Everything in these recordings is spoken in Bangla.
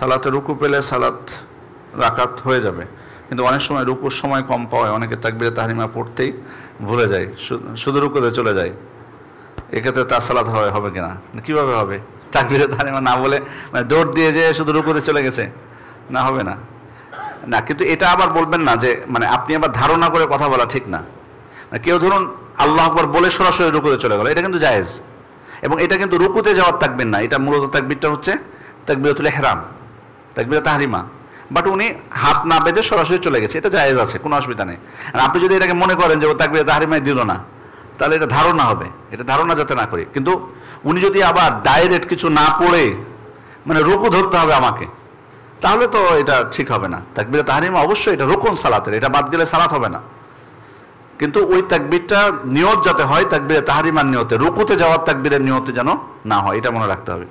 সালাতে রুকু পেলে সালাত রাকাত হয়ে যাবে, কিন্তু অনেক সময় রুকুর সময় কম পাওয়ায় অনেকে তাকবীরে তাহরিমা পড়তেই ভুলে যায়, শুধু রুকুতে চলে যায়। এক্ষেত্রে তার সালাত হবে কিনা, কীভাবে হবে? তাকবীরে তাহরিমা না বলে মানে দৌড় দিয়ে যে শুধু রুকুতে চলে গেছে, না হবে না। না, কিন্তু এটা আবার বলবেন না যে মানে আপনি আবার ধারণা করে কথা বলা ঠিক না। কেউ ধরুন আল্লাহু আকবার বলে সরাসরি রুকুতে চলে গেল, এটা কিন্তু জায়েজ, এবং এটা কিন্তু রুকুতে যাওয়ার তাকবীর না, এটা মূলত তাকবীরটা হচ্ছে তাকবীরাতুল ইহরাম, তাকবীরে তাহরিমা। বাট উনি হাত না বেঁধে সরাসরি চলে গেছে, এটা জায়েজ আছে, কোনো অসুবিধা নেই। আর আপনি যদি এটাকে মনে করেন যে ও তাকবীরে তাহরিমাই দিল না, তাহলে এটা ধারণা হবে, এটা ধারণা যাতে না করি। কিন্তু উনি যদি আবার ডাইরেক্ট কিছু না পড়ে মানে রুকু ধরতে হবে আমাকে, তাহলে তো এটা ঠিক হবে না। তাকবীরে তাহরিমা অবশ্যই এটা রুকুন সালাতের, এটা বাদ গেলে সালাত হবে না। কিন্তু ওই তাকবীরটা নিয়ত যাতে হয় তাকবীরে তাহরিমার নিয়তে, রুকুতে যাওয়ার তাকবীরের নিয়তে যেন না হয়, এটা মনে রাখতে হবে।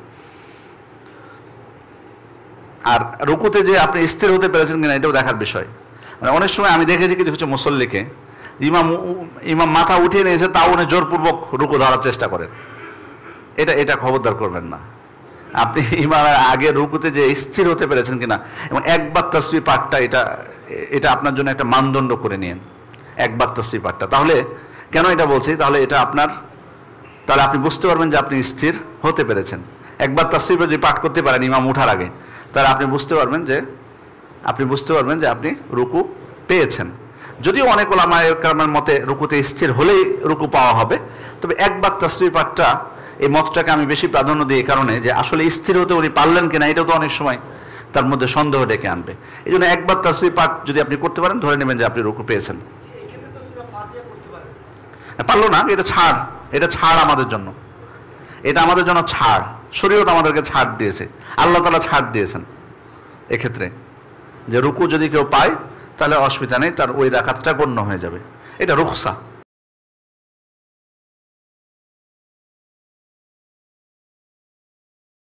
আর রুকুতে যে আপনি স্থির হতে পেরেছেন কিনা এটাও দেখার বিষয়। মানে অনেক সময় আমি দেখেছি কিছু কিছু মুসল্লিকে ইমাম মাথা উঠিয়ে নিয়েছে, তাও উনি জোরপূর্বক রুকু ধরার চেষ্টা করেন, এটা খবরদার করবেন না। আপনি ইমামের আগে রুকুতে যে স্থির হতে পেরেছেন কিনা, এবং একবার তাসবিহ পাঠটা এটা আপনার জন্য একটা মানদণ্ড করে নিন, একবার তাসবিহ পাঠটা। তাহলে কেন এটা বলছি, তাহলে আপনি বুঝতে পারবেন যে আপনি স্থির হতে পেরেছেন। একবার তাসবিহ যদি পাঠ করতে পারেন ইমাম উঠার আগে, তাহলে আপনি বুঝতে পারবেন যে আপনি রুকু পেয়েছেন। যদিও অনেক ওলামায়ে কেরামের মতে রুকুতে স্থির হলেই রুকু পাওয়া হবে, তবে একবার তাসবিহ পাঠটা, এই মতটাকে আমি বেশি প্রাধান্য দিই, এই কারণে যে আসলে স্থির হতে উনি পারলেন কিনা এটাও তো অনেক সময় তার মধ্যে সন্দেহ ডেকে আনবে। এই জন্য একবার তাসবিহ পাঠ যদি আপনি করতে পারেন, ধরে নেবেন যে আপনি রুকু পেয়েছেন। পারলো না, এটা ছাড় আমাদের জন্য, ছাড়। শরীয়ত আমাদেরকে ছাড় দিয়েছে, আল্লাহ তাআলা ছাড় দিয়েছেন এক্ষেত্রে, যে রুকু যদি কেউ পায় তাহলে অসুবিধা নেই, তার ওই রাকাতটা গণ্য হয়ে যাবে, এটা রুখসা।